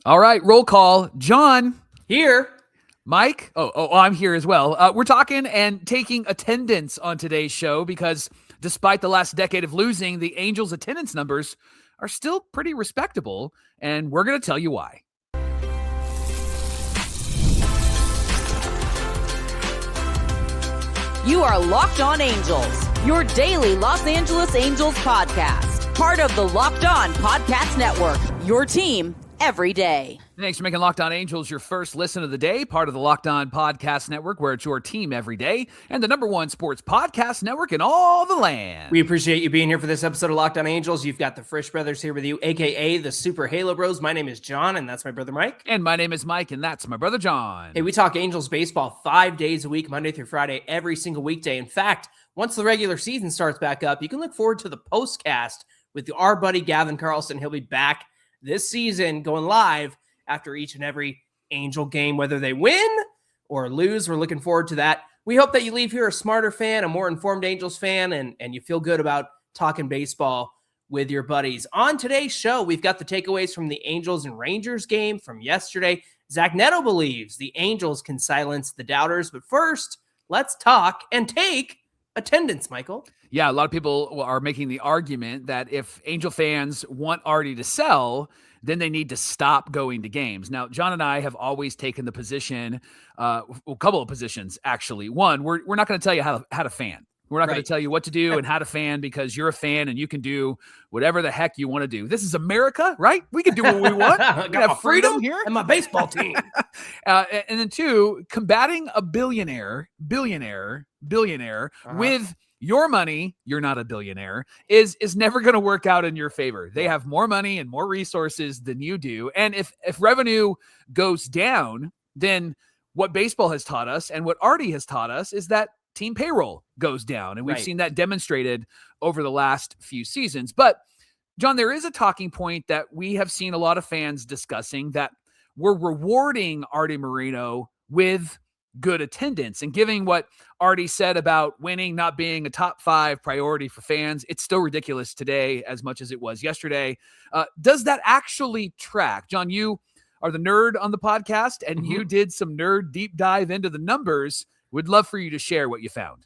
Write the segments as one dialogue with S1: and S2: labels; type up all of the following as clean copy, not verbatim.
S1: All right, roll call. John.
S2: Here.
S1: Mike. I'm here as well. We're talking and taking attendance on today's show because despite the last decade of losing, the Angels' attendance numbers are still pretty respectable, and we're going to tell you why.
S3: You are Locked On Angels, your daily Los Angeles Angels podcast. Part of the Locked On Podcast Network, your team every day.
S1: Thanks for making Locked On Angels your first listen of the day, part of the Locked On Podcast Network, where it's your team every day, and the #1 sports podcast network in all the land.
S2: We appreciate you being here for this episode of Locked On Angels. You've got the Frisch brothers here with you, a.k.a. the Super Halo Bros. My name is John, and that's my brother Mike.
S1: And my name is Mike, and that's my brother John.
S2: Hey, we talk Angels baseball 5 days a week, Monday through Friday, every single weekday. In fact, once the regular season starts back up, you can look forward to the postcast with our buddy Gavin Carlson. He'll be back this season going live after each and every Angel game, whether they win or lose. We're looking forward to that. We hope that you leave here a smarter fan, a more informed Angels fan, and you feel good about talking baseball with your buddies. On today's show, we've got the takeaways from the Angels and Rangers game from yesterday. Zach Neto believes the Angels can silence the doubters, but first, let's talk and take attendance, Michael.
S1: Yeah, a lot of people are making the argument that if Angel fans want Arte to sell, then they need to stop going to games. Now, John and I have always taken the position, a couple of positions, actually. One, we're not going to tell you how to fan. We're not going to tell you what to do and how to fan because you're a fan and you can do whatever the heck you want to do. This is America, right? We can do what we want. We have freedom here.
S2: And my baseball team.
S1: And then two, combating a billionaire with your money, you're not a billionaire, is never going to work out in your favor. They have more money and more resources than you do. And if revenue goes down, then what baseball has taught us and what Arte has taught us is that team payroll goes down. And we've seen that demonstrated over the last few seasons. But John, there is a talking point that we have seen a lot of fans discussing that we're rewarding Arte Moreno with good attendance and giving what Arte said about winning not being a top 5 priority for fans. It's still ridiculous today as much as it was yesterday. Does that actually track? John, you are the nerd on the podcast and you did some nerd deep dive into the numbers. Would love for you to share what you found.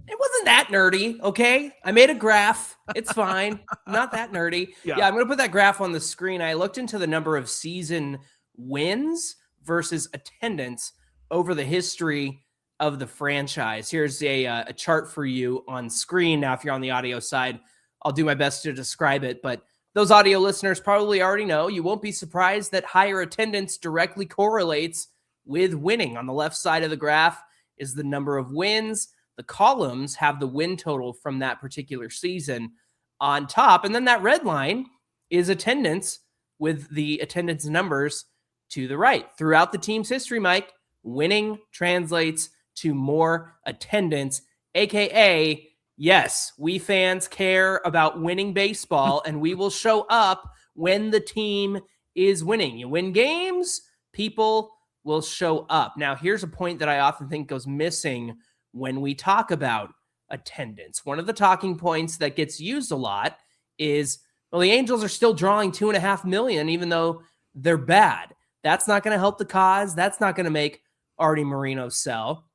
S2: It wasn't that nerdy, okay? I made a graph. It's fine. Not that nerdy. Yeah, I'm going to put that graph on the screen. I looked into the number of season wins versus attendance over the history of the franchise. Here's a chart for you on screen. Now, if you're on the audio side, I'll do my best to describe it, but those audio listeners probably already know. You won't be surprised that higher attendance directly correlates with winning. On the left side of the graph is the number of wins. The columns have the win total from that particular season on top. And then that red line is attendance with the attendance numbers to the right. Throughout the team's history, Mike, winning translates to more attendance, aka, yes, we fans care about winning baseball and we will show up when the team is winning. You win games, people will show up. Now, here's a point that I often think goes missing when we talk about attendance. One of the talking points that gets used a lot is, well, the Angels are still drawing 2.5 million, even though they're bad. That's not going to help the cause. That's not going to make Arte Moreno sell.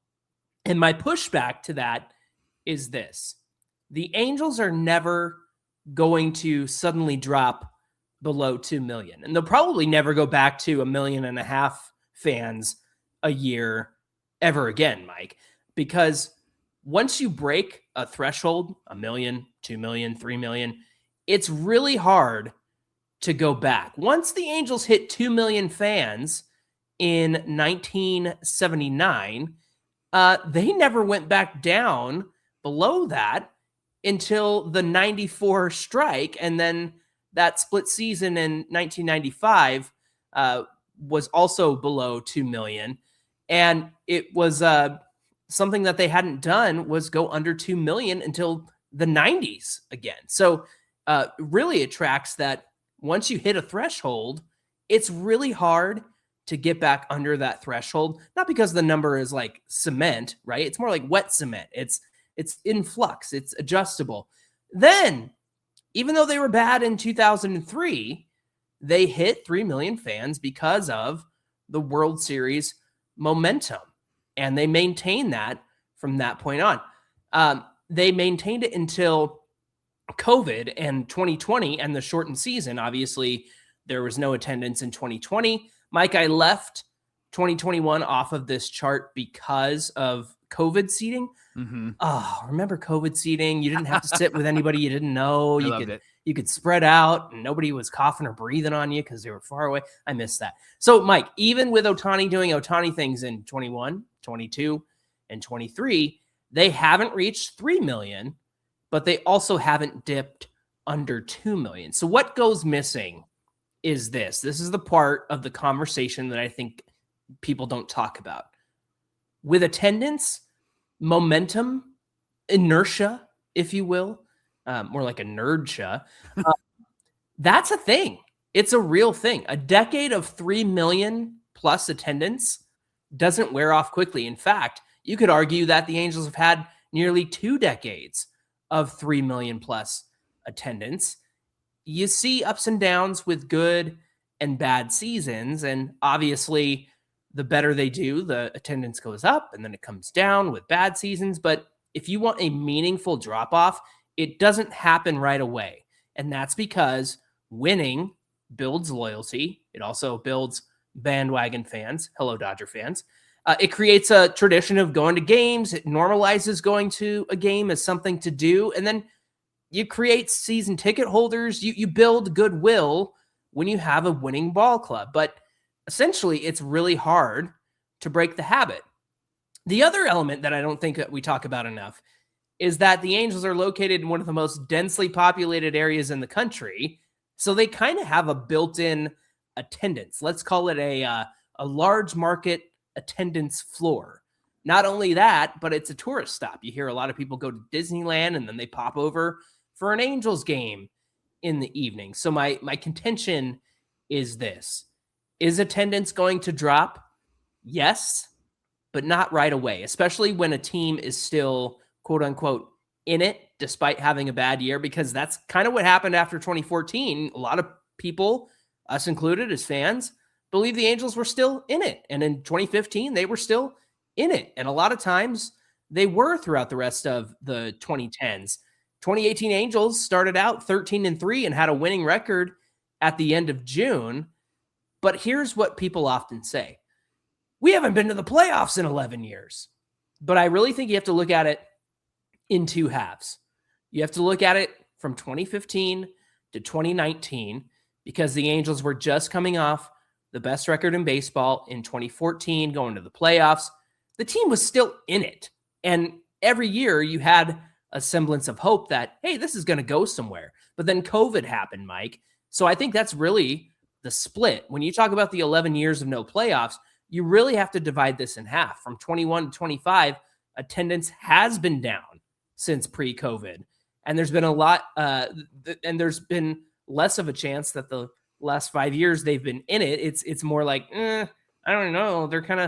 S2: And my pushback to that is this. The Angels are never going to suddenly drop below 2 million. And they'll probably never go back to 1.5 million fans a year ever again, Mike. Because once you break a threshold, 1 million, 2 million, 3 million, it's really hard to go back. Once the Angels hit 2 million fans in 1979, they never went back down below that until the 94 strike. And then that split season in 1995 was also below 2 million. And it was something that they hadn't done was go under 2 million until the 90s again. So really it tracks that once you hit a threshold, it's really hard to get back under that threshold. Not because the number is like cement, right? It's more like wet cement. It's in flux. It's adjustable. Then, even though they were bad in 2003, they hit 3 million fans because of the World Series momentum. And they maintained that from that point on. They maintained it until COVID and 2020 and the shortened season. Obviously, there was no attendance in 2020. Mike, I left 2021 off of this chart because of COVID seating.
S1: Mm-hmm.
S2: Oh, remember COVID seating? You didn't have to sit with anybody you didn't know. You could spread out and nobody was coughing or breathing on you because they were far away. I miss that. So, Mike, even with Ohtani doing Ohtani things in 21, 22, and 23, they haven't reached 3 million, but they also haven't dipped under 2 million. So what goes missing is this. This is the part of the conversation that I think people don't talk about. With attendance, momentum, inertia, if you will, more like a nerdcha, that's a thing. It's a real thing. A decade of 3 million plus attendance doesn't wear off quickly. In fact, you could argue that the Angels have had nearly 2 decades of 3 million plus attendance. You see ups and downs with good and bad seasons. And obviously, the better they do, the attendance goes up and then it comes down with bad seasons. But if you want a meaningful drop off, it doesn't happen right away. And that's because winning builds loyalty. It also builds bandwagon fans. Hello, Dodger fans. It creates a tradition of going to games. It normalizes going to a game as something to do. And then you create season ticket holders. You build goodwill when you have a winning ball club. But essentially, it's really hard to break the habit. The other element that I don't think that we talk about enough is that the Angels are located in one of the most densely populated areas in the country. So they kind of have a built-in attendance. Let's call it a large market attendance floor. Not only that, but it's a tourist stop. You hear a lot of people go to Disneyland and then they pop over for an Angels game in the evening. So my contention is this. Is attendance going to drop? Yes, but not right away, especially when a team is still, quote unquote, in it despite having a bad year, because that's kind of what happened after 2014. A lot of people, us included as fans, believe the Angels were still in it. And in 2015, they were still in it. And a lot of times they were throughout the rest of the 2010s. 2018 Angels started out 13-3 and had a winning record at the end of June. But here's what people often say. We haven't been to the playoffs in 11 years. But I really think you have to look at it in two halves. You have to look at it from 2015 to 2019 because the Angels were just coming off the best record in baseball in 2014, going to the playoffs. The team was still in it. And every year you had a semblance of hope that, hey, this is going to go somewhere. But then COVID happened, Mike. So I think that's really the split. When you talk about the 11 years of no playoffs, you really have to divide this in half. From 21 to 25, attendance has been down since pre-COVID. And there's been a lot, and there's been less of a chance that the last 5 years they've been in it. It's more like, I don't know, they're kind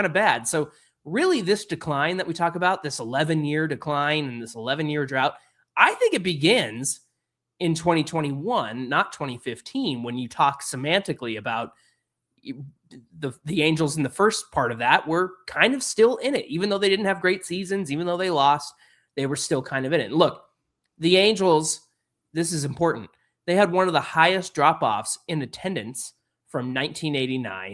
S2: of bad. So really this decline that we talk about, this 11-year decline and this 11-year drought, I think it begins in 2021, not 2015, when you talk semantically about the Angels in the first part of that were kind of still in it. Even though they didn't have great seasons, even though they lost, they were still kind of in it. And look, the Angels, this is important. They had one of the highest drop-offs in attendance from 1989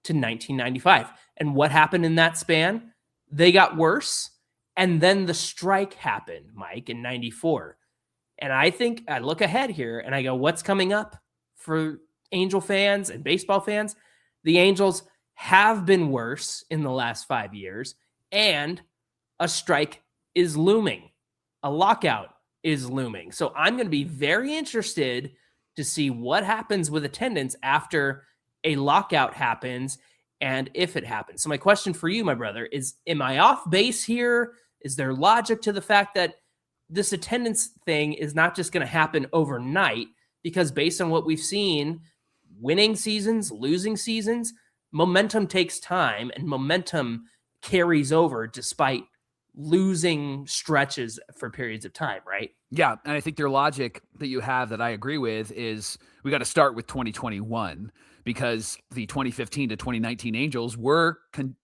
S2: to 1995. And what happened in that span? They got worse. And then the strike happened, Mike, in 94. And I think I look ahead here and I go, what's coming up for Angel fans and baseball fans? The Angels have been worse in the last 5 years, and a strike is looming. A lockout is looming. So I'm going to be very interested to see what happens with attendance after a lockout happens and if it happens. So my question for you, my brother, is, am I off base here? Is there logic to the fact that this attendance thing is not just going to happen overnight? Because based on what we've seen, winning seasons, losing seasons, momentum takes time and momentum carries over despite losing stretches for periods of time, right?
S1: Yeah, and I think their logic that you have that I agree with is we got to start with 2021 because the 2015 to 2019 Angels were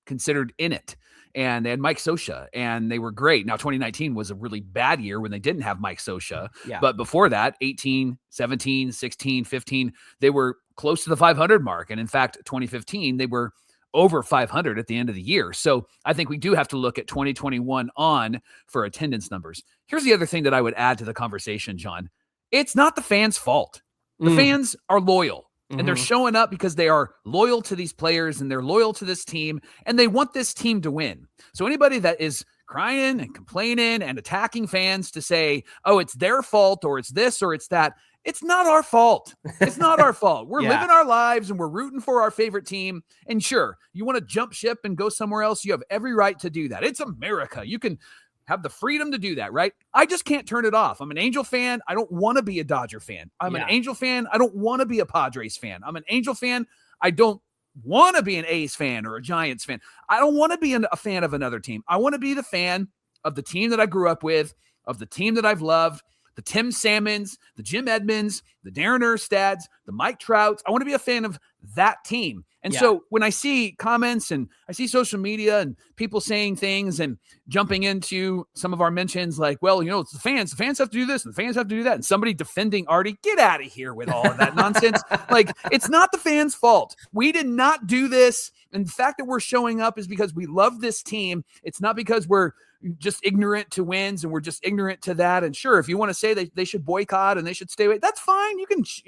S1: considered in it. And they had Mike Scioscia, and they were great. Now, 2019 was a really bad year when they didn't have Mike Scioscia.
S2: Yeah.
S1: But before that, 18, 17, 16, 15, they were close to the 500 mark. And in fact, 2015, they were over 500 at the end of the year. So I think we do have to look at 2021 on for attendance numbers. Here's the other thing that I would add to the conversation, John. It's not the fans' fault. The fans are loyal. And they're showing up because they are loyal to these players and they're loyal to this team and they want this team to win. So anybody that is crying and complaining and attacking fans to say, oh, it's their fault or it's this or it's that, it's not our fault. It's not our fault. We're living our lives and we're rooting for our favorite team. And sure, you want to jump ship and go somewhere else. You have every right to do that. It's America. You can have the freedom to do that, right? I just can't turn it off. I'm an Angel fan. I don't want to be a Dodger fan. I'm an Angel fan. I don't want to be a Padres fan. I'm an Angel fan. I don't want to be an A's fan or a Giants fan. I don't want to be a fan of another team. I want to be the fan of the team that I grew up with, of the team that I've loved, the Tim Salmons, the Jim Edmonds, the Darren Erstads, the Mike Trouts. I want to be a fan of that team. And so when I see comments and I see social media and people saying things and jumping into some of our mentions like, well, you know, it's the fans have to do this and the fans have to do that. And somebody defending Arte, get out of here with all of that nonsense. Like, it's not the fans' fault. We did not do this. And the fact that we're showing up is because we love this team. It's not because we're just ignorant to wins and we're just ignorant to that. And sure, if you want to say they should boycott and they should stay away, that's fine. You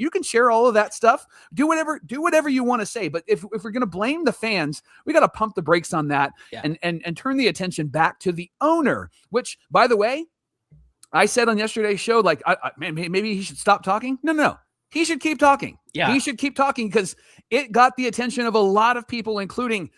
S1: can share all of that stuff. Do whatever you want to say. But if we're going to blame the fans, we got to pump the brakes on that and turn the attention back to the owner, which, by the way, I said on yesterday's show, like, man, maybe he should stop talking. No. He should keep talking. Yeah. He should keep talking because it got the attention of a lot of people, including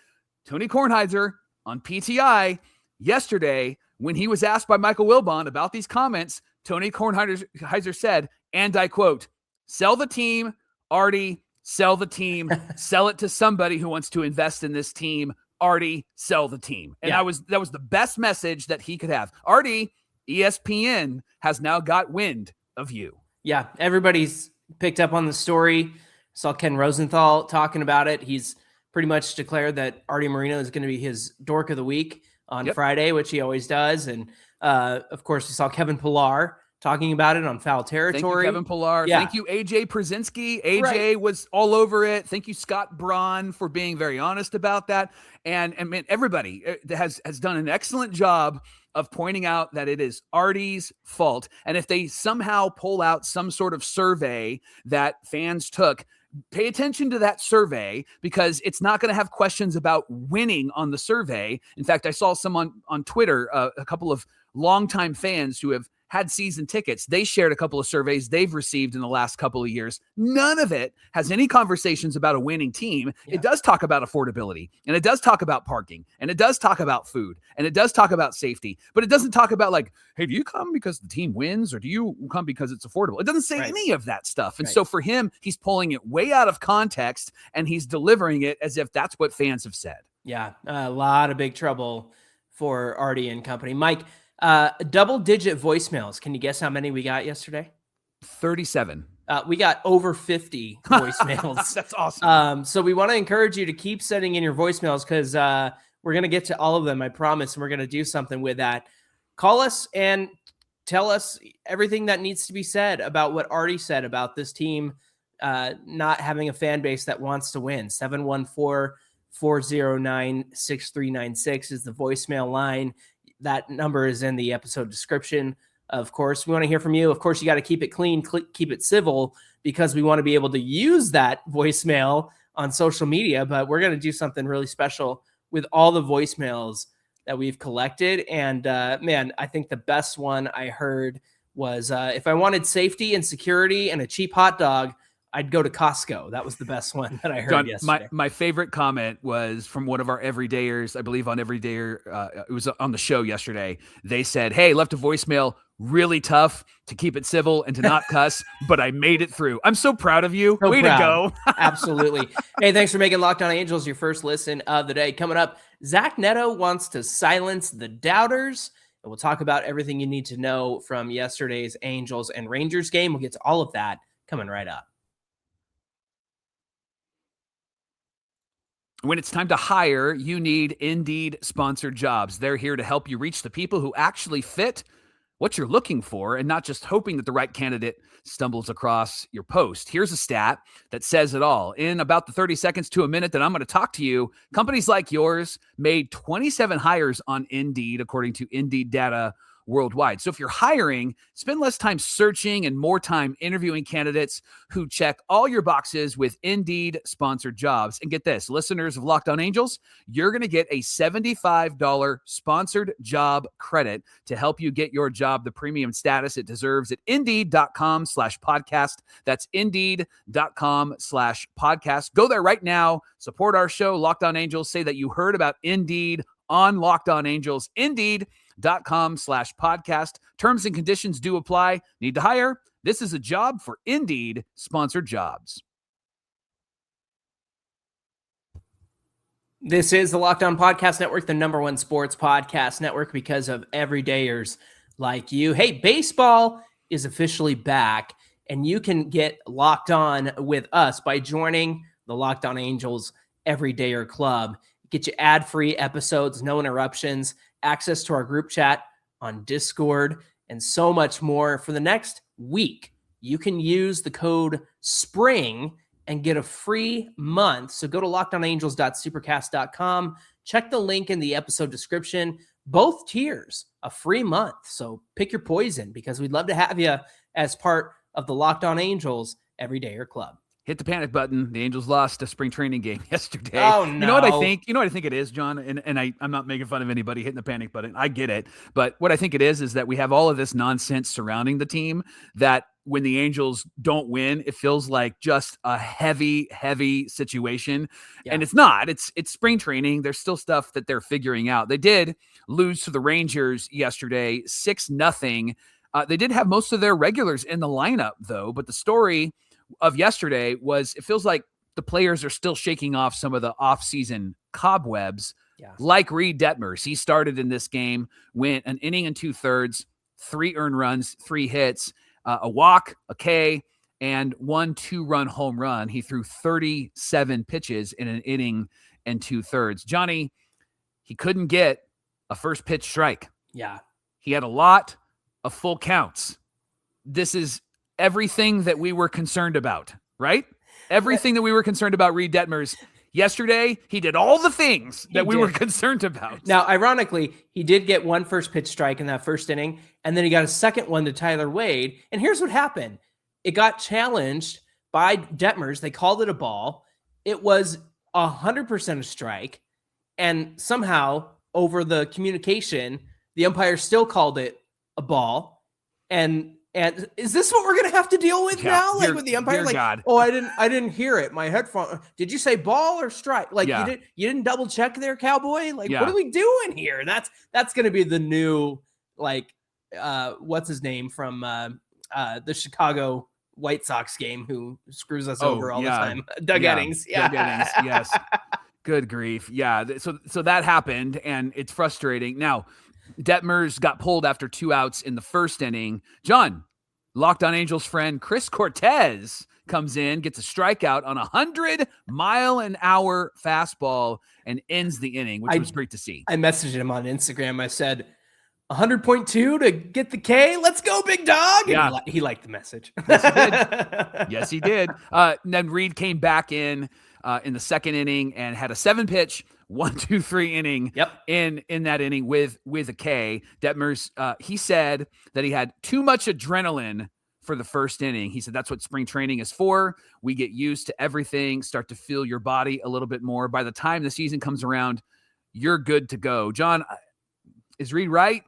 S1: Tony Kornheiser on PTI yesterday when he was asked by Michael Wilbon about these comments. Tony Kornheiser said, and I quote, "Sell the team, Arte, sell the team, sell it to somebody who wants to invest in this team. Arte, sell the team." And that was the best message that he could have. Arte, ESPN has now got wind of you.
S2: Yeah, everybody's picked up on the story. Saw Ken Rosenthal talking about it. He's pretty much declared that Arte Moreno is going to be his dork of the week on Friday, which he always does. And of course, we saw Kevin Pillar talking about it on Foul Territory.
S1: Thank you, Kevin Pillar.
S2: Yeah.
S1: Thank you, AJ Przinsky. AJ was all over it. Thank you, Scott Braun, for being very honest about that. And man, everybody has done an excellent job of pointing out that it is Arte's fault. And if they somehow pull out some sort of survey that fans took, pay attention to that survey because it's not going to have questions about winning on the survey. In fact, I saw someone on Twitter, a couple of longtime fans who have had season tickets. They shared a couple of surveys they've received in the last couple of years. None of it has any conversations about a winning team. Yeah. It does talk about affordability, and it does talk about parking, and it does talk about food, and it does talk about safety, but it doesn't talk about like, hey, do you come because the team wins or do you come because it's affordable? It doesn't say any of that stuff. And so for him, he's pulling it way out of context and he's delivering it as if that's what fans have said.
S2: Yeah, a lot of big trouble for Arte and company. Mike, double-digit voicemails. Can you guess how many we got yesterday?
S1: 37.
S2: We got over 50 voicemails.
S1: That's awesome.
S2: So we want to encourage you to keep sending in your voicemails because we're going to get to all of them, I promise, and we're going to do something with that. Call us and tell us everything that needs to be said about what Arte said about this team not having a fan base that wants to win. 714-409-6396 is the voicemail line. That number is in the episode description. Of course, we want to hear from you. Of course, you got to keep it clean, keep it civil, because we want to be able to use that voicemail on social media. But we're going to do something really special with all the voicemails that we've collected. And man, I think the best one I heard was if I wanted safety and security and a cheap hot dog, I'd go to Costco. That was the best one that I heard
S1: John,
S2: yesterday.
S1: my favorite comment was from one of our everydayers, I believe on Everydayer. It was on the show yesterday. They said, hey, left a voicemail, really tough to keep it civil and to not cuss, but I made it through. I'm so proud of you. Way to go.
S2: Absolutely. Hey, thanks for making Locked On Angels your first listen of the day. Coming up, Zach Neto wants to silence the doubters. And we'll talk about everything you need to know from yesterday's Angels and Rangers game. We'll get to all of that coming right up.
S1: When it's time to hire, you need Indeed sponsored jobs. They're here to help you reach the people who actually fit what you're looking for and not just hoping that the right candidate stumbles across your post. Here's a stat that says it all. In about the 30 seconds to a minute that I'm going to talk to you, companies like yours made 27 hires on Indeed, according to Indeed data worldwide. So if you're hiring, spend less time searching and more time interviewing candidates who check all your boxes with Indeed sponsored jobs. And get this, listeners of Locked On Angels, you're going to get a $75 sponsored job credit to help you get your job the premium status it deserves at Indeed.com/podcast. That's Indeed.com/podcast. Go there right now. Support our show, Locked On Angels. Say that you heard about Indeed on Locked On Angels. Indeed.com/podcast. Terms and conditions do apply. Need to hire? This is a job for Indeed sponsored jobs.
S2: This is the Locked On Podcast Network, the #1 sports podcast network because of everydayers like you. Hey, baseball is officially back, and you can get locked on with us by joining the Locked On Angels Everydayer Club. Get you ad-free episodes, no interruptions, access to our group chat on Discord, and so much more. For the next week, you can use the code SPRING and get a free month. So go to lockedonangels.supercast.com. Check the link in the episode description. Both tiers, a free month. So pick your poison because we'd love to have you as part of the Locked On Angels Everydayer Club.
S1: Hit the panic button. The Angels lost a spring training game yesterday.
S2: Oh, no.
S1: You know what I think? You know what I think it is, John? And I'm not making fun of anybody hitting the panic button. I get it. But what I think it is that we have all of this nonsense surrounding the team that when the Angels don't win, it feels like just a heavy, heavy situation. Yeah. And it's not. It's spring training. There's still stuff that they're figuring out. They did lose to the Rangers yesterday, 6-0. They did have most of their regulars in the lineup, though. But the story of yesterday was it feels like the players are still shaking off some of the offseason cobwebs, like Reid Detmers. He started in this game, went an inning and 2/3, 3 earned runs, 3 hits, a walk, a K, and 1 2-run home run. He threw 37 pitches in an inning and 2/3. Johnny, he couldn't get a first pitch strike.
S2: Yeah.
S1: He had a lot of full counts. This is everything that we were concerned about, right? Everything that we were concerned about Reid Detmers. Yesterday, he did all the things that we were concerned about.
S2: Now, ironically, he did get 1 first pitch strike in that first inning, and then he got a second one to Tyler Wade. And here's what happened. It got challenged by Detmers. They called it a ball. It was 100% a strike. And somehow, over the communication, the umpire still called it a ball. And is this what we're gonna have to deal with now? Like with the umpire, like, God. Oh, I didn't hear it. My headphone. Did you say ball or strike? Like you didn't double check there, cowboy. Like what are we doing here? That's gonna be the new what's his name from the Chicago White Sox game who screws us over all the time. Doug Eddings. Yeah.
S1: Doug Eddings. Yes. Good grief. Yeah. So that happened, and it's frustrating now. Detmers got pulled after 2 outs in the first inning. John, Locked On Angels friend Chris Cortez comes in, gets a strikeout on a 100-mile-an-hour fastball, and ends the inning, which was great to see.
S2: I messaged him on Instagram. I said, 100.2 to get the K. Let's go, big dog. And he liked the message.
S1: Yes, he did. Yes, he did. Then Reid came back in the second inning and had a 7-pitch 1-2-3 inning in that inning with a K. Detmers, he said that he had too much adrenaline for the first inning. He said that's what spring training is for. We get used to everything, start to feel your body a little bit more. By the time the season comes around, you're good to go. John, is Reid right,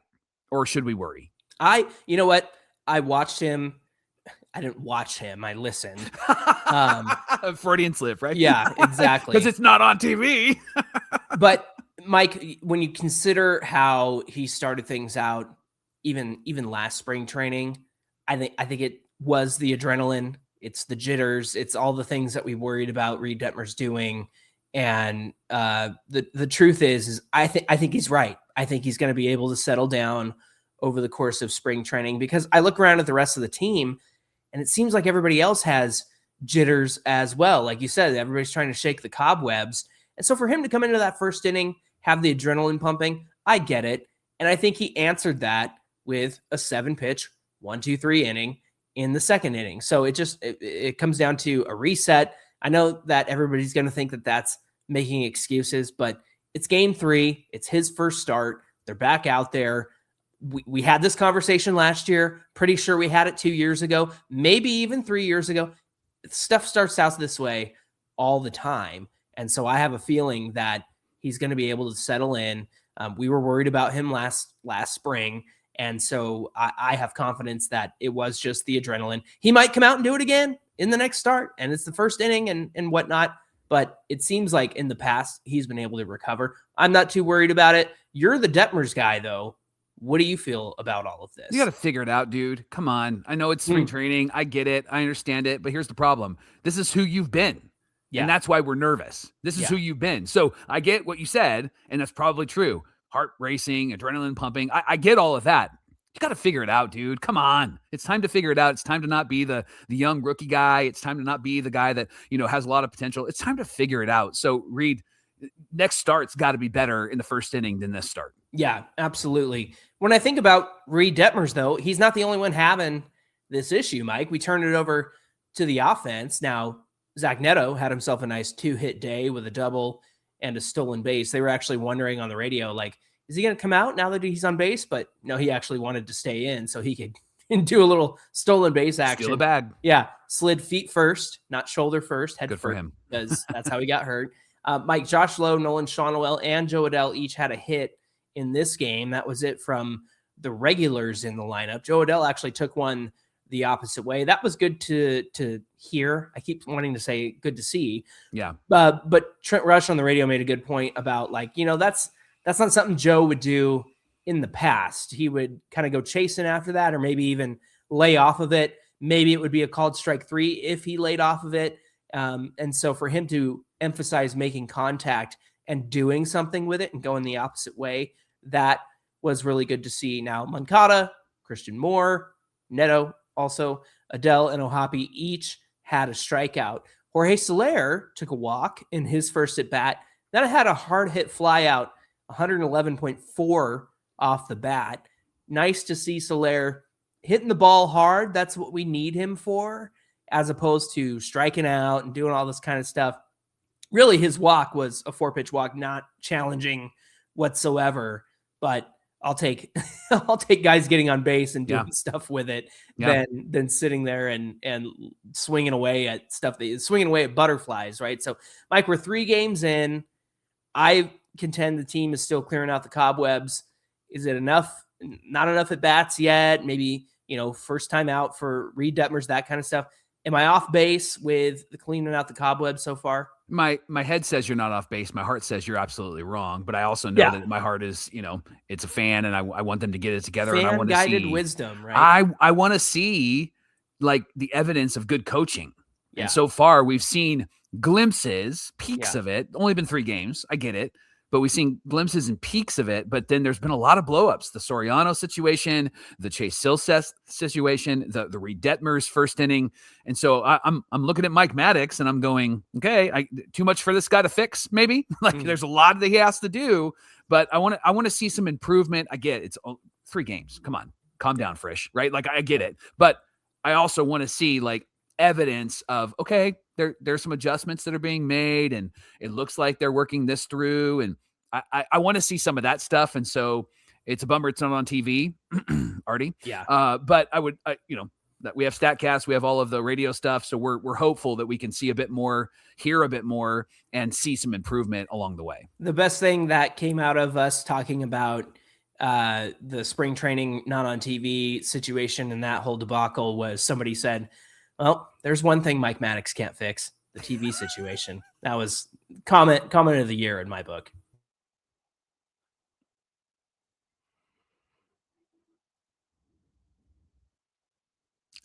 S1: or should we worry?
S2: You know what? I watched him. I didn't watch him. I listened.
S1: Freudian slip, right?
S2: Yeah, exactly.
S1: Because it's not on TV.
S2: But Mike, when you consider how he started things out, even last spring training, I think it was the adrenaline. It's the jitters. It's all the things that we worried about Reid Detmers doing. And the truth is I think he's right. I think he's going to be able to settle down over the course of spring training, because I look around at the rest of the team and it seems like everybody else has jitters as well. Like you said, everybody's trying to shake the cobwebs. And so for him to come into that first inning, have the adrenaline pumping, I get it. And I think he answered that with a 7-pitch, 1-2-3 inning in the second inning. So it comes down to a reset. I know that everybody's going to think that that's making excuses, but it's game 3. It's his first start. They're back out there. We had this conversation last year. Pretty sure we had it 2 years ago, maybe even 3 years ago. Stuff starts out this way all the time. And so I have a feeling that he's going to be able to settle in. We were worried about him last spring. And so I have confidence that it was just the adrenaline. He might come out and do it again in the next start, and it's the first inning and whatnot. But it seems like in the past, he's been able to recover. I'm not too worried about it. You're the Detmers guy, though. What do you feel about all of this?
S1: You got to figure it out, dude. Come on. I know it's spring training. I get it. I understand it. But here's the problem. This is who you've been. Yeah. And that's why we're nervous. This is who you've been. So I get what you said, and that's probably true. Heart racing, adrenaline pumping. I get all of that. You got to figure it out, dude. Come on. It's time to figure it out. It's time to not be the young rookie guy. It's time to not be the guy that, has a lot of potential. It's time to figure it out. So Reid, next start's got to be better in the first inning than this start.
S2: Yeah, absolutely. When I think about Reid Detmers, though, he's not the only one having this issue, Mike. We turned it over to the offense. Now, Zach Neto had himself a nice 2-hit day with a double and a stolen base. They were actually wondering on the radio, like, is he going to come out now that he's on base? But no, he actually wanted to stay in so he could do a little stolen base action.
S1: Steal a bag.
S2: Yeah. Slid feet first, not shoulder first. Head
S1: Good for him.
S2: Because that's how he got hurt. Mike, Josh Lowe, Nolan Shonowell, and Jo Adell each had a hit in this game. That was it from the regulars in the lineup. Jo Adell actually took one the opposite way. That was good to hear. I keep wanting to say good to see.
S1: Yeah.
S2: But Trent Rush on the radio made a good point about, like, that's not something Joe would do in the past. He would kind of go chasing after that, or maybe even lay off of it. Maybe it would be a called strike 3 if he laid off of it. And so for him to emphasize making contact and doing something with it and going the opposite way, that was really good to see. Now, Moncada, Christian Moore, Neto, also Adell and Ohapi each had a strikeout. Jorge Soler took a walk in his first at bat. Then had a hard hit fly out, 111.4 off the bat. Nice to see Soler hitting the ball hard. That's what we need him for, as opposed to striking out and doing all this kind of stuff. Really, his walk was a 4-pitch walk, not challenging whatsoever. But I'll take guys getting on base and doing stuff with it than sitting there and swinging away at stuff swinging away at butterflies, right? So, Mike, we're 3 games in. I contend the team is still clearing out the cobwebs. Is it enough? Not enough at bats yet. Maybe, first time out for Reid Detmers, that kind of stuff. Am I off base with the cleaning out the cobwebs so far?
S1: My head says you're not off base. My heart says you're absolutely wrong. But I also know that my heart is, it's a fan, and I want them to get it together. And I want to see
S2: fan-guided wisdom, right?
S1: I want to see, like, the evidence of good coaching.
S2: Yeah.
S1: And so far, we've seen glimpses, peaks of it. Only been 3 games. I get it. But we've seen glimpses and peaks of it. But then there's been a lot of blowups. The Soriano situation, the Chase Silseth situation, the Reid Detmers first inning. And so I'm looking at Mike Maddox and I'm going, okay, too much for this guy to fix, maybe. There's a lot that he has to do. But I want to see some improvement. I get it. It's 3 games. Come on. Calm down, Frisch, right? Like, I get it. But I also want to see, like, evidence of, okay, there's some adjustments that are being made, and it looks like they're working this through. And I want to see some of that stuff. And so it's a bummer it's not on TV, Artie.
S2: Yeah.
S1: But I would, that we have StatCast, we have all of the radio stuff. So we're hopeful that we can see a bit more, hear a bit more, and see some improvement along the way.
S2: The best thing that came out of us talking about the spring training not on TV situation and that whole debacle was somebody said, Well, there's one thing Mike Maddox can't fix: the TV situation. That was comment of the year in my book.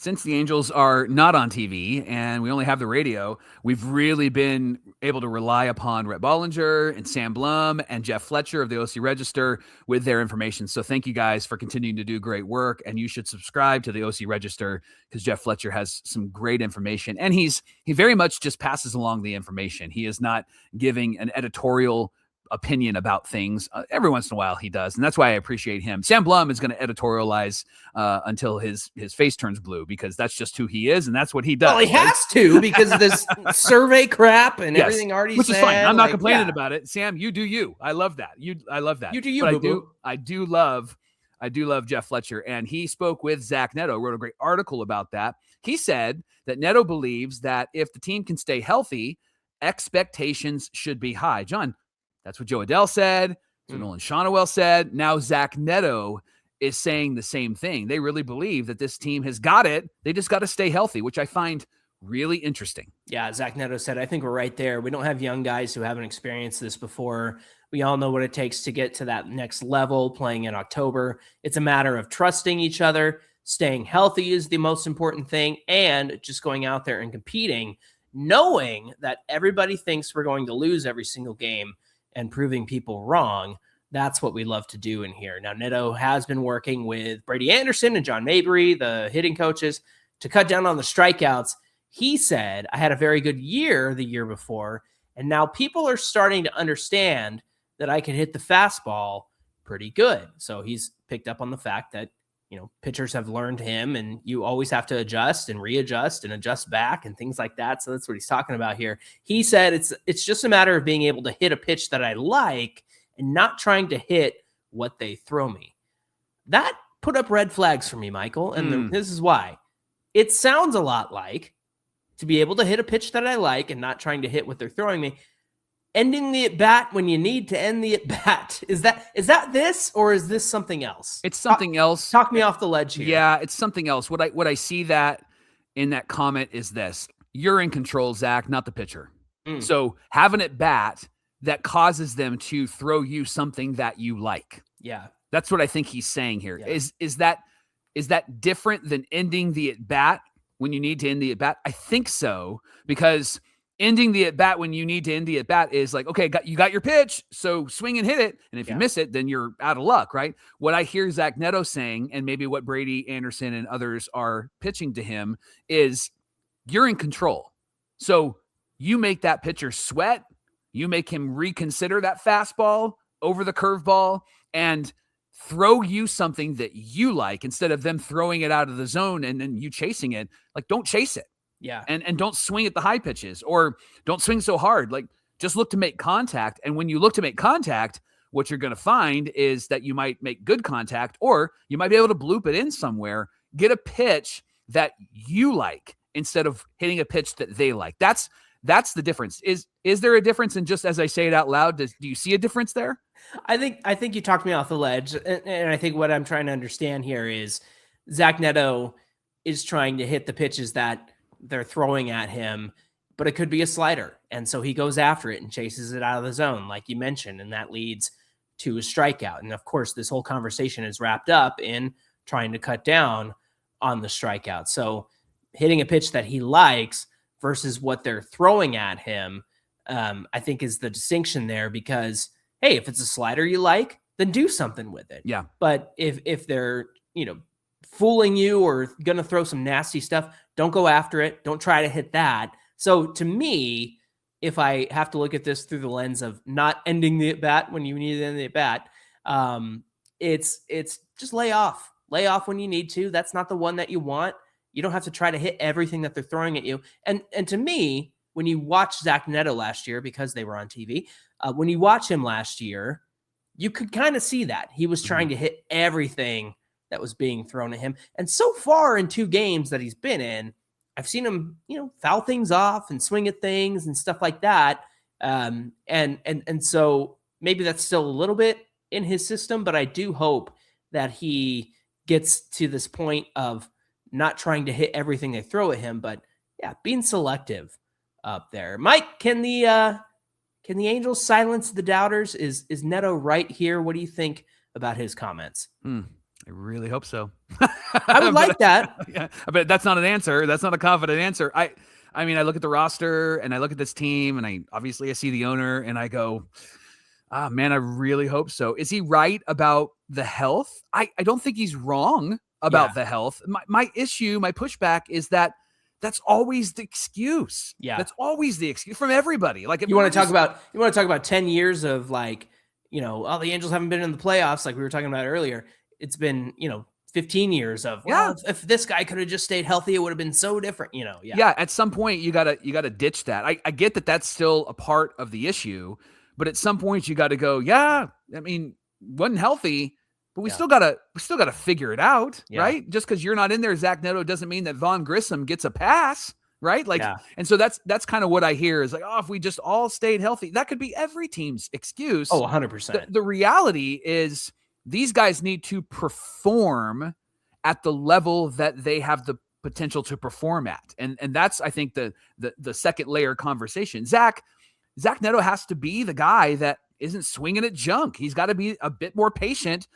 S1: Since the Angels are not on TV and we only have the radio, we've really been able to rely upon Rhett Bollinger and Sam Blum and Jeff Fletcher of the OC Register with their information. So thank you guys for continuing to do great work. And you should subscribe to the OC Register because Jeff Fletcher has some great information. And he very much just passes along the information. He is not giving an editorial opinion about things. Every once in a while he does, and that's why I appreciate him. Sam Blum is going to editorialize until his face turns blue, because that's just who he is and that's what he does.
S2: Well, he has to, because of this survey crap and everything already
S1: which
S2: said.
S1: Is fine. I'm not complaining about it. Sam, you do you. I love that. I love that.
S2: You do you.
S1: But I do love Jeff Fletcher, and he spoke with Zach Neto, wrote a great article about that. He said that Neto believes that if the team can stay healthy, expectations should be high. John, that's what Jo Adell said. That's what Nolan Shonowell said. Now Zach Neto is saying the same thing. They really believe that this team has got it. They just got to stay healthy, which I find really interesting.
S2: Yeah, Zach Neto said, I think we're right there. We don't have young guys who haven't experienced this before. We all know what it takes to get to that next level playing in October. It's a matter of trusting each other. Staying healthy is the most important thing, and just going out there and competing, knowing that everybody thinks we're going to lose every single game and proving people wrong. That's what we love to do in here. Now, Neto has been working with Brady Anderson and John Mabry, the hitting coaches, to cut down on the strikeouts. He said, I had a very good year the year before, and now people are starting to understand that I can hit the fastball pretty good. So he's picked up on the fact that, pitchers have learned him, and you always have to adjust and readjust and adjust back and things like that. So that's what he's talking about here. He said it's just a matter of being able to hit a pitch that I like and not trying to hit what they throw me. That put up red flags for me, Michael, and this is why. It sounds a lot like, to be able to hit a pitch that I like and not trying to hit what they're throwing me, ending the at-bat when you need to end the at-bat. Is that this, or is this something else?
S1: It's something else.
S2: Talk me off the ledge here.
S1: Yeah, it's something else. What I see that in that comment is this. You're in control, Zach, not the pitcher. So have an at-bat that causes them to throw you something that you like.
S2: Yeah.
S1: That's what I think he's saying here.
S2: Yeah.
S1: Is that different than ending the at-bat when you need to end the at-bat? I think so, because ending the at-bat when you need to end the at-bat is like, okay, you got your pitch, so swing and hit it. And if you miss it, then you're out of luck, right? What I hear Zach Neto saying, and maybe what Brady Anderson and others are pitching to him, is you're in control. So you make that pitcher sweat. You make him reconsider that fastball over the curveball and throw you something that you like, instead of them throwing it out of the zone and then you chasing it. Like, don't chase it.
S2: Yeah.
S1: And don't swing at the high pitches, or don't swing so hard. Like, just look to make contact. And when you look to make contact, what you're going to find is that you might make good contact, or you might be able to bloop it in somewhere. Get a pitch that you like instead of hitting a pitch that they like. That's the difference. Is there a difference in just as I say it out loud? Do you see a difference there?
S2: I think you talked me off the ledge. And I think what I'm trying to understand here is Zach Neto is trying to hit the pitches that they're throwing at him, but it could be a slider. And so he goes after it and chases it out of the zone, like you mentioned, and that leads to a strikeout. And of course, this whole conversation is wrapped up in trying to cut down on the strikeout. So hitting a pitch that he likes versus what they're throwing at him, I think is the distinction there, because, hey, if it's a slider you like, then do something with it.
S1: Yeah.
S2: But if they're, fooling you or going to throw some nasty stuff, don't go after it. Don't try to hit that. So to me, if I have to look at this through the lens of not ending the at-bat when you need to end the at-bat, it's just lay off when you need to. That's not the one that you want. You don't have to try to hit everything that they're throwing at you. And to me, when you watch Zach Neto last year, because they were on TV, when you watch him last year, you could kind of see that he was trying to hit everything that was being thrown at him. And so far in 2 games that he's been in, I've seen him, foul things off and swing at things and stuff like that. And so maybe that's still a little bit in his system, but I do hope that he gets to this point of not trying to hit everything they throw at him, but yeah, being selective up there. Mike, can the Angels silence the doubters? Is Neto right here? What do you think about his comments?
S1: I really hope so.
S2: I would like that.
S1: Yeah, but that's not an answer. That's not a confident answer. I mean, I look at the roster and I look at this team, and I see the owner, and I go, man, I really hope so. Is he right about the health? I don't think he's wrong about the health. My issue, my pushback is that's always the excuse.
S2: Yeah.
S1: That's always the excuse from everybody. Like, if
S2: you want to talk about 10 years of like, the Angels haven't been in the playoffs, like we were talking about earlier. It's been, 15 years of, if this guy could have just stayed healthy, it would have been so different, Yeah.
S1: At some point you gotta ditch that. I get that that's still a part of the issue, but at some point you got to go, wasn't healthy, but we still gotta figure it out, right? Just because you're not in there, Zach Neto, doesn't mean that Vaughn Grissom gets a pass, right? And so that's kind of what I hear is like, if we just all stayed healthy, that could be every team's excuse.
S2: 100%.
S1: The reality is these guys need to perform at the level that they have the potential to perform at, and that's, I think, the second layer conversation. Zach Neto has to be the guy that isn't swinging at junk. He's got to be a bit more patient.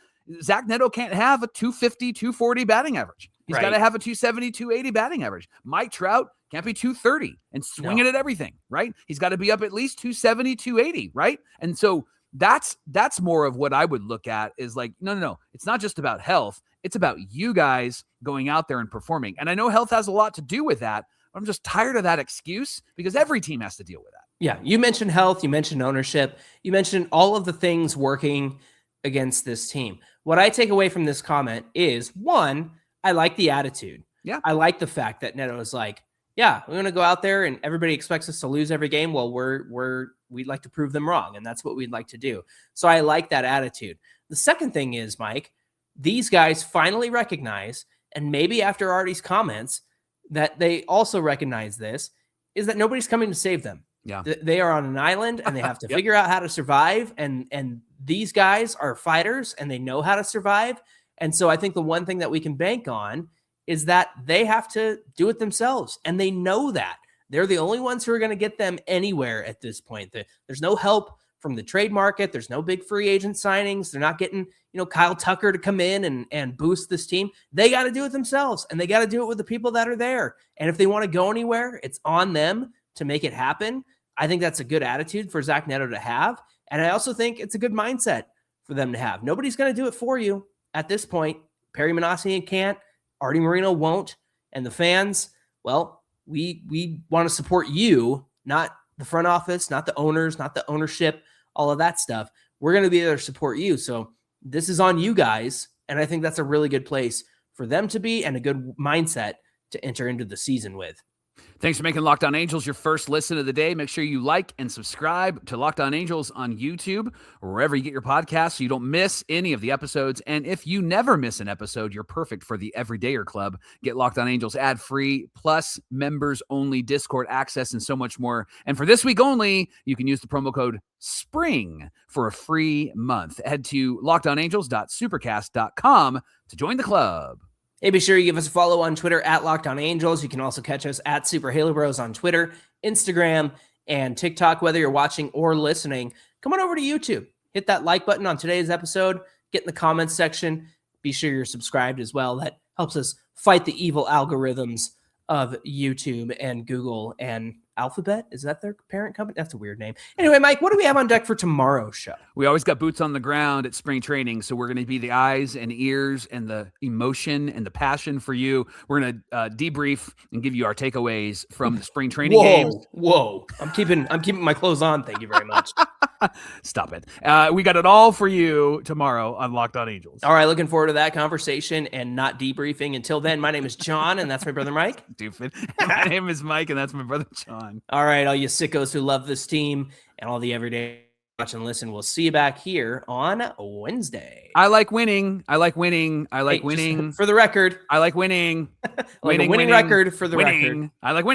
S1: Zach Neto can't have a 250, 240 batting average. He's got to have a 270, 280 batting average. Mike Trout can't be 230 and swinging at everything, right? He's got to be up at least 270, 280, right? And so that's more of what I would look at is like, no. It's not just about health. It's about you guys going out there and performing. And I know health has a lot to do with that. But I'm just tired of that excuse because every team has to deal with that.
S2: Yeah, you mentioned health, you mentioned ownership, you mentioned all of the things working against this team. What I take away from this comment is, one, I like the attitude.
S1: Yeah.
S2: I like the fact that Neto is like, we're going to go out there and everybody expects us to lose every game. Well, we'd like to prove them wrong, and that's what we'd like to do. So I like that attitude. The second thing is, Mike, these guys finally recognize, and maybe after Artie's comments, that they also recognize this, is that nobody's coming to save them.
S1: Yeah.
S2: They are on an island and they have to figure out how to survive. And these guys are fighters and they know how to survive. And so I think the one thing that we can bank on is that they have to do it themselves. And they know that. They're the only ones who are going to get them anywhere at this point. There's no help from the trade market. There's no big free agent signings. They're not getting, Kyle Tucker to come in and boost this team. They got to do it themselves, and they got to do it with the people that are there. And if they want to go anywhere, it's on them to make it happen. I think that's a good attitude for Zach Neto to have. And I also think it's a good mindset for them to have. Nobody's going to do it for you at this point. Perry Minasian can't. Arte Moreno won't. And the fans, well, we want to support you, not the front office, not the owners, not the ownership, all of that stuff. We're going to be there to support you. So this is on you guys. And I think that's a really good place for them to be and a good mindset to enter into the season with.
S1: Thanks for making Locked On Angels your first listen of the day. Make sure you like and subscribe to Locked On Angels on YouTube or wherever you get your podcasts so you don't miss any of the episodes. And if you never miss an episode, you're perfect for the Everydayer Club. Get Locked On Angels ad-free, plus members-only Discord access and so much more. And for this week only, you can use the promo code SPRING for a free month. Head to lockedonangels.supercast.com to join the club.
S2: Hey, be sure you give us a follow on Twitter at Locked On Angels. You can also catch us at Super Halo Bros on Twitter, Instagram, and TikTok. Whether you're watching or listening, come on over to YouTube. Hit that like button on today's episode. Get in the comments section. Be sure you're subscribed as well. That helps us fight the evil algorithms of YouTube and Google and Alphabet. Is that their parent company? That's a weird name. Anyway, Mike, what do we have on deck for tomorrow's show?
S1: We always got boots on the ground at spring training, so we're going to be the eyes and ears and the emotion and the passion for you. We're going to debrief and give you our takeaways from the spring training games.
S2: Whoa! I'm keeping my clothes on. Thank you very much.
S1: Stop it. We got it all for you tomorrow on Locked On Angels.
S2: All right, looking forward to that conversation and not debriefing. Until then, my name is John, and that's my brother Mike.
S1: Stupid. My name is Mike, and that's my brother John.
S2: All right, all you sickos who love this team and all the everyday watch and listen, we'll see you back here on Wednesday.
S1: I like winning. I like winning. I like winning.
S2: For the record.
S1: I like winning.
S2: Winning record for the record.
S1: I like winning.